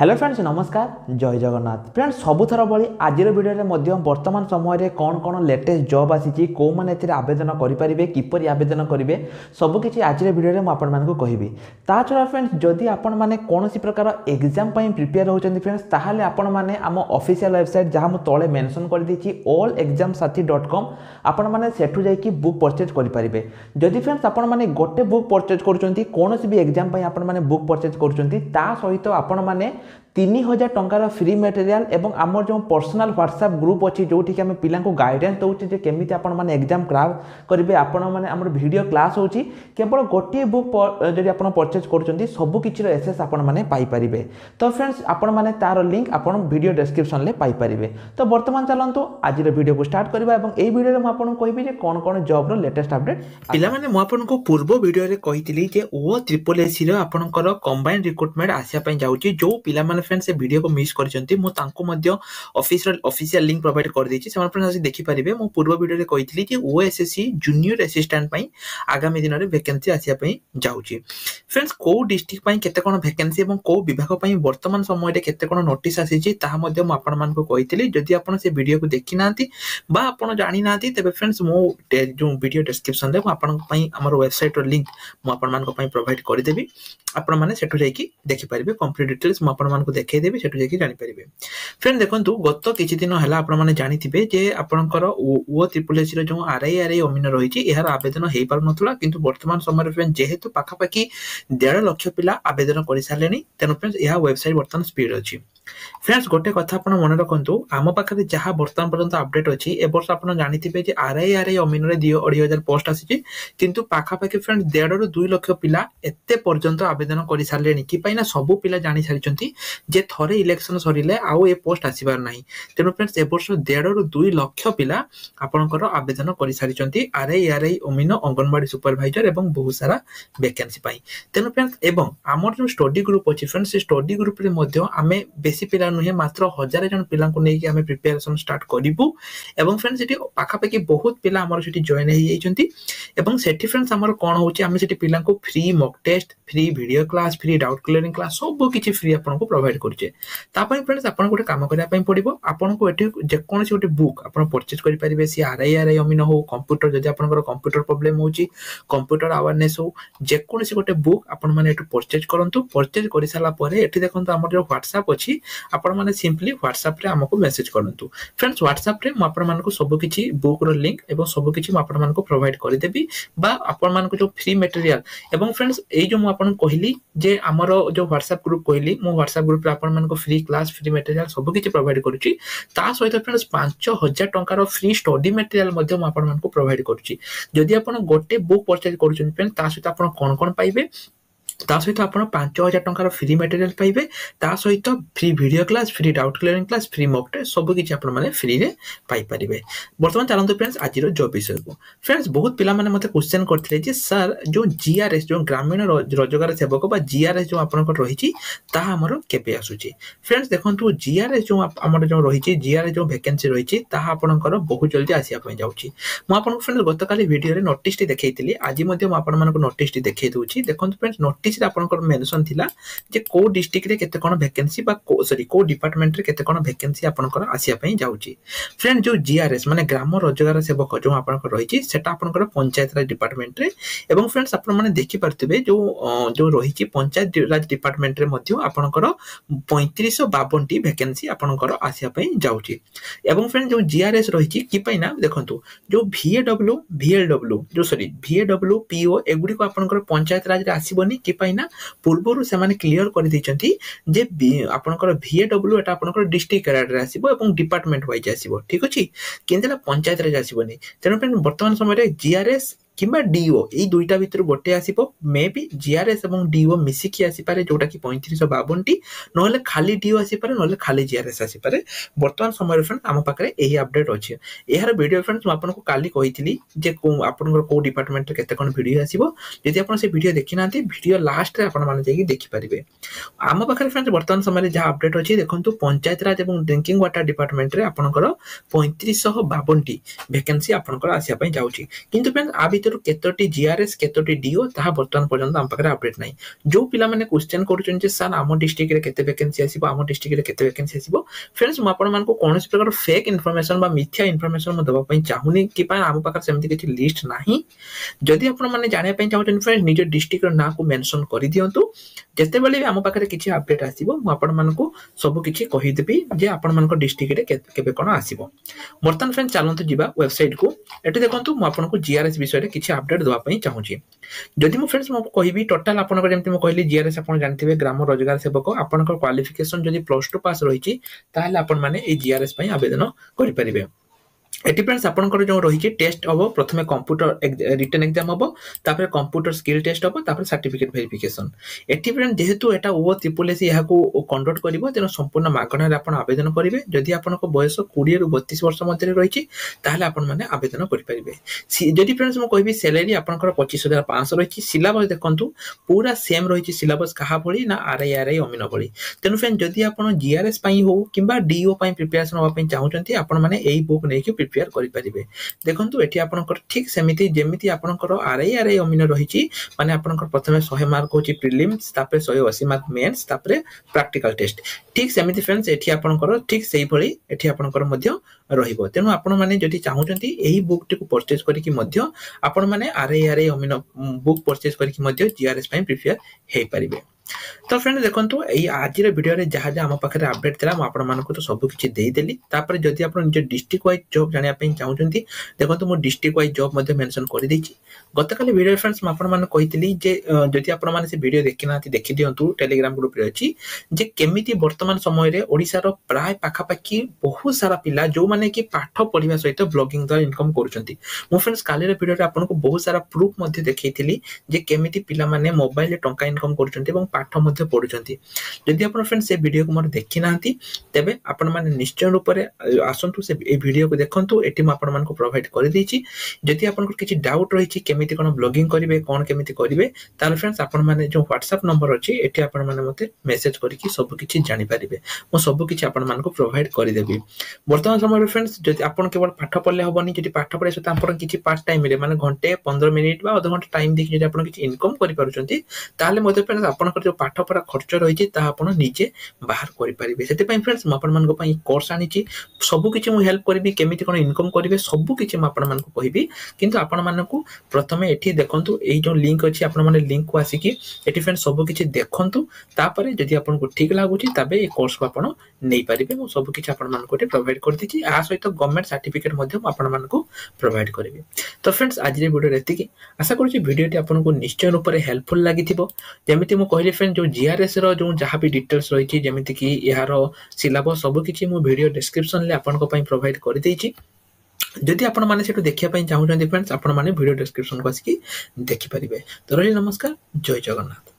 Hello friends नमस्कार जय Jagannath friends सबुथर भाई आज भिडियो वर्तमान समय कौन कौन लेटेस्ट जॉब आसी कौ मैंने आवेदन करेंगे किपर आवेदन करेंगे सबकि आज भिडियो मुझे कहबी ता छड़ा फ्रेंड्स जदि आपण मैंने कौन प्रकार एग्जाम प्रिपेयर होती फ्रेंड्स ताहले आपण मैंने आम ऑफिशियल वेबसाइट जहाँ मुझे तले मेंशन कर देछि allexamsathi.com आपण मैंने सेठू जाइए बुक परचेज करेंगे जदि फ्रेंड्स आपण मैंने गोटे बुक परचेज करुँच कौन भी एग्जाम आपण मैंने बुक परचेज करुँच सहित आपण मैंने 3000 टंकार फ्री मटेरियल एवं आमर जो पर्सनल व्हाट्सएप ग्रुप अच्छी जो आम पिला गाइडेंस दौचे केमी आपण एग्जाम क्रैक करेंगे आपण मैंने आम वीडियो क्लास होची केवल गोटे बुक जब आप परचेज कर सबकि एसेस आपण मैंने पाइपर तो फ्रेंड्स आपण मैंने तार लिंक आप वीडियो डिस्क्रिप्शन में पाइपर तो बर्तमान चलते आज वीडियो को स्टार्ट करवा यही वीडियो में आपको कहबी कौन कौन जॉब लेटेस्ट अपडेट पिलामाने मु आपनको पूर्व वीडियो रे कहितली जे ओ ट्रिपल एसी रो आपनकर कंबाइंड रिक्रूटमेंट आसिया पय जाउची जो पिलामाने फ्रेंड्स से वीडियो को मिस करचंती मु तांको मध्य ऑफिशियल लिंक प्रोवाइड कर देछि से फ्रेंड्स देखि परिबे मु पूर्व वीडियो रे कहितली जे ओएसएससी जूनियर असिस्टेंट पय आगामी दिन रे वैकेंसी आसिया पय जाउची फ्रेंड्स को डिस्ट्रिक्ट पय केते कोन वैकेंसी एवं को विभाग पय वर्तमान समय रे केते कोन नोटिस आसीची ताहा मध्य मु आपन मान को कहितली जदि आपन से वीडियो को देखि नांती बा आपन जानि नांती तबे फ्रेंड्स मु जो वीडियो डिस्क्रिप्शन रे आपन पय हमर वेबसाइट रो लिंक मु आपन मान को पय प्रोवाइड कर देबी आपण माने सेठु जाई देखि परिबे कंप्लीट डिटेल्स मु आपण मान को देखै देबी सेठु जाई जानि परिबे फ्रेंड देखंतु गत किछि दिन हला आपण माने जानिथिबे जे आपनकर ओ ट्रिपल एसी रो जो आरआई ओमिन रहिछि एहार आवेदन हेइ पार नथुला किंतु वर्तमान समय रे फ्रेंड जेहेतु पाखा पाखी 1.5 लाख पिला आवेदन करि सालेनी तेनो फ्रेंड्स एहा वेबसाइट वर्तमान स्पीड अछि फ्रेंड्स गोटे कथा आपण मन रखंतु आम पाखरे जहा वर्तमान पर्यंत अपडेट अछि ए वर्ष आपण जानिथिबे जे आरआई ओमिन रे 2,000 पोस्ट आसीछि किंतु पाखा पाखी फ्रेंड 1.5 ରୁ 2 लाख पिला एते पर्यंत आवेदन करि सालेनी कि पैना सब पिला जानि सारिचंती जे थरे इलेक्शन सरिले आउ ए पोस्ट आसीबार नाही तेनो फ्रेंड्स ए वर्ष 1.5 ରୁ 2 लाख पिला आपनकर आवेदन करि सारिचंती आरआई ओमिन अंगनवाड़ी सुपरवाइजर एवं बहुत सारा वैकेंसी पाई तेनो फ्रेंड्स एवं हमर जो स्टडी ग्रुप अछि फ्रेंड्स स्टडी ग्रुप रे मध्य आमे बेसी पिला नुहे मात्र 1000 जन पिला को नेकी आमे प्रिपरेशन स्टार्ट करिबु एवं फ्रेंड्स सेठी पाखा पाखी बहुत पिला हमर सेठी जॉइन हे जाइचंती एवं सेठी फ्रेंड्स हमर कोन होची आमे सेठी पिला को free mock test free video class free doubt clearing class सब किछि फ्री आपन को प्रोवाइड करछे ता पय फ्रेंड्स आपन गोटे काम करिया पय पड़िबो आपन को एठी जे कोनसी गोटे बुक आपन परचेज करि परिबे सी आरआई ओमिन हो कंप्यूटर जदि आपन कंप्यूटर प्रॉब्लम होची कंप्यूटर अवेयरनेस हो जे कोनसी गोटे बुक आपन माने एठी परचेज करंतु परचेज करि साला परे एठी देखंतु हमर जो व्हाट्सएप अछि आपण माने सिंपली व्हाट्सएप रे हमको मेसेज करंतु फ्रेंड्स व्हाट्सएप रे म आपण मानको सब किछि बुक रो लिंक एवं सब किछि म आपण मानको प्रोवाइड करि देबी बा आपण मानको जो फ्री मटेरियल एवं फ्रेंड्स एई जो म आपण कहली जे हमरो जो व्हाट्सएप ग्रुप कहली मो व्हाट्सएप ग्रुप रे आपण मानको फ्री क्लास फ्री मटेरियल सब किछि प्रोवाइड करूची ता सहित फ्रेंड्स 5000 टंकार फ्री स्टडी मटेरियल मध्ये म आपण मानको प्रोवाइड करूची जदि आपण गोटे बुक परचेज करूछन फ्रेंड्स ता सहित आपण कोन कोन पाइबे ता सहित आपण 5000 टंकार फ्री मटेरियल पाइबे ता सहित free video class free doubt clearing class free mock test सब किछि आपण माने फ्री रे पाइ परिबे वर्तमान चलंतु फ्रेंड्स आज रो जॉब विषय को फ्रेंड्स बहुत पिला माने मते क्वेश्चन करथिले जे सर जो जीआरएस जो ग्रामीण रोजगार सेवक बा जीआरएस जो आपण को रहिछि ता हमरो केबे आसुछि फ्रेंड्स देखंतु जीआरएस जो हमर जो रहिछि जीआरएस जो वैकेंसी रहिछि ता आपणकर बहुत जल्दी आसिया पय जाउछि म आपण फ्रेंड्स गत काली वीडियो रे नोटिस टी देखैतिली आज मध्ये म आपण मानको नोटिस टी देखै दोछि देखंतु फ्रेंड्स नोटिस रे आपणकर मेंशन थिला जे को डिस्ट्रिक्ट रे केते कोन वैकेंसी बा को डिपार्टमेंट रे केते कोन वैकेंसी आपणकर आसिया पय जाउछि फ्रेंड जो जीआरएस माने ग्राम रोजगार सेवक जो आपणकर रहिछि सेटा आपणकर पंचायत राज डिपार्टमेंट रे एवं फ्रेंड्स आपण माने देखि परथिबे जो रहिछि पंचायत राज डिपार्टमेंट रे मध्ये आपणकर 3552 टी वैकेंसी आपणकर आसिया पय जाउछि एवं फ्रेंड जो जीआरएस रहिछि कि पय ना देखंतु जो वीएडब्ल्यू पीओ एगुडी को आपणकर पंचायत राज रे आसीबनी कि पय ना पूर्वरु से माने क्लियर कर दैचंती जे आपनकर वीएडब्ल्यू एटा आपनकर डिस्ट्रिक्ट कैडर रे आसीबो एवं डिपार्टमेंट वाइज आसीबो ठीक अछि किंतु पंचायत रे आसीबोनी तेनो वर्तमान समय रे जीआरएस किबा डीओ ए दुईटा भितर गोटे आसीबो मे बी जीआरएस एवं डीओ मिसी की आसी पारे जोटा कि 3552 टी नहले खाली डीओ आसी पारे नहले खाली जीआरएस आसी पारे वर्तमान समय रे फ्रेंड हम पाकरे एही अपडेट अछि एहार वीडियो फ्रेंड्स म आपन को काली कहितली जे आपन को डिपार्टमेंट रे केते कोन वीडियो आसीबो जदि आपन से वीडियो देखि नांती वीडियो लास्ट रे आपन माने जाई देखि परिबे हम पाकरे फ्रेंड्स वर्तमान समय रे जा अपडेट अछि देखंतु पंचायत राज एवं ड्रिंकिंग वाटर डिपार्टमेंट रे आपनकर 3552 टी वैकेंसी आपनकर आसी पय जाउची किंतु फ्रेंड्स आ केतोटी जीआरएस केतोटी डीओ ताहा वर्तमान पर्यंत आम पाखरे अपडेट नाही जो पिला माने क्वेश्चन करूछन जे सर आम डिस्ट्रिक्ट रे केते वैकेंसी आसीबो आम डिस्ट्रिक्ट रे केते वैकेंसी आसीबो फ्रेंड्स म आपण मानको कोनोसी प्रकार फेक इन्फॉर्मेशन बा मिथ्या इन्फॉर्मेशन म दबा पई चाहुनी कि पा आम पाखरे सेमति किछि लिस्ट नाही जदि आपण माने जाने पई चाहुछन फ्रेंड्स निज डिस्ट्रिक्ट रो ना को मेंशन करि दियंतु जते बेले आम पाखरे किछि अपडेट आसीबो म आपण मानको सब किछि कहि देबी जे आपण मानको डिस्ट्रिक्ट रे केबे कोन आसीबो वर्तमान फ्रेंड्स चलंतु जिबा वेबसाइट को एटे देखंतु म आपनको जीआरएस विषय रे किछि अपडेट दवा पई चाहूची जदि म फ्रेंड्स म कहिबी टोटल आपनको जेमति म कहली जीआरएस आपण जानथिबे ग्राम रोजगार सेवक आपनको क्वालिफिकेशन जदि +2 पास रहिछि ताहाले आपण माने ए जीआरएस पई आवेदन करि परिबे एटी फ्रेंड्स आपनकर जो रही टेस्ट हम प्रथम कंप्यूटर रिटन एग्जाम हम तापर कंप्यूटर स्किल टेस्ट हम तापर सर्टिफिकेट वेरिफिकेशन एटी फ्रेंड जेहेतु एटा ओ ट्रिपल एस यहाँ कंडक्ट करिवो तेनो संपूर्ण मागणार आपण आवेदन करिवे जदि आपनको बयस 20 रु 32 वर्ष मध्य रही ताहले आपण माने आवेदन करि परिबे जदि फ्रेंड्स म कहबी सैलरी आपनकर 25500 रही सिलेबस देखंतु पूरा सेम रही सिलेबस कहा भली ना आरआई अमीन भली तेनु फ्रेंड जदि आपण जीआरएस पई हो किबा डीओ पई प्रिपरेशन होबा पई चाहउचंती आपण माने एई बुक नै कि प्रिपेयर करि परिबे देखंतु एठी आपनकर ठीक सेमिति जेमिति आपनकर आरआई अमीन रहिछि माने आपनकर प्रथमे 100 मार्क होछि प्रीलिम्स तापरे 180 मार्क मेंस तापरे प्रैक्टिकल टेस्ट ठीक सेमिति फ्रेंड्स एठी आपनकर ठीक सेही भली एठी आपनकर मध्य रहिबो तेनु आपण माने जदि चाहउचंती एही बुक टिकु परचेज करि कि मध्य आपण माने आरआई अमीन बुक परचेज करि कि मध्य जीआरएस पई प्रिपेयर हे परिबे तो फ्रेंड देखंतु एई आज रे वीडियो रे जहा जहा हम पाखरे अपडेट थिला म आपण मानको तो सब किछि देई देली तापर जदि आपण निज डिस्ट्रिक्ट वाइज जॉब जानिया पई चाहउचंती देखंतु मो डिस्ट्रिक्ट वाइज जॉब मध्ये मेंशन करि दैछि गतकाली वीडियो फ्रेंड्स म आपण मान कहितली जे जदि आपण माने से वीडियो देखिनाती देखि दियंतु टेलीग्राम ग्रुप रे अछि जे केमिति वर्तमान समय रे ओडिसा रो प्राय पाखा पाखी बहुत सारा पिला जो माने कि पाठ पढिबा सहित ब्लॉगिंग द्वारा इनकम करूचंती मो फ्रेंड्स काली रे वीडियो रे आपनको बहुत सारा प्रूफ मध्ये देखैथिली जे केमिति पिला माने मोबाइल रे टंका इनकम करूचंती एवं पाठ मध्ये पढुचंती जदि आपण फ्रेंड्स से वीडियो को मोर देखि नांती तबे आपण माने निश्चय रूप रे आसंतु से ए वीडियो को देखंतु एटी म आपण मान को प्रोवाइड करि दैछि जदि आपण को किछि डाउट रहिछि केमिति कोन ब्लॉगिंग करिवे कोन केमिति करिवे ताल फ्रेंड्स आपण माने जो WhatsApp नंबर अछि एटी आपण माने मते मेसेज करि कि सब किछि जानि परिबे म सब किछि आपण मान को प्रोवाइड करि देबी वर्तमान समय रे फ्रेंड्स जदि आपण केवल पाठ पढले हबनी जदि पाठ पढे सता आपण किछि पार्ट टाइम रे माने घंटे 15 मिनिट बा आधा घंटा टाइम देखि जदि आपण किछि इनकम करि पारुचंती ताले मते फ्रेंड्स आपण को जो पाठ पढा खर्च रहिछि ता आपण निजे बाहर करि परिबे सेते पई फ्रेंड्स म आपण मान को पई कोर्स आनिछि सब किछि मु हेल्प करबी केमिति कोन इनकम करिवे सब किछि म आपण मान को कहिबी किंतु आपण मान को प्रथमे एठी देखंतु एई जो लिंक अछि आपण माने लिंक को आसी कि एठी फ्रेंड्स सब किछि देखंतु तापरे जदि आपण को ठीक लागुछि तबे ए कोर्स को आपण नै परिबे मु सब किछि आपण मान को प्रोवाइड कर दिछि आ सहित गवर्नमेंट सर्टिफिकेट मध्ये आपण मान को प्रोवाइड करबी तो फ्रेंड्स आज रे वीडियो रेति कि आशा करू छी वीडियोटी आपण को निश्चय रूप रे हेल्पफुल लागिथिबो जेमिति मु कहली फ्रेंड जो जीआरएस रो जो जहा भी डिटेल्स रही छी जेमिति कि यारो सिलेबस सब किछि मु वीडियो डिस्क्रिप्शन ले आपण को पई प्रोवाइड कर देई छी जदि आपण माने सेटु देखिया पई चाहू फ्रेंड्स आपण माने वीडियो डिस्क्रिप्शन को आसी देखि परिबे तो रही नमस्कार जय जगन्नाथ।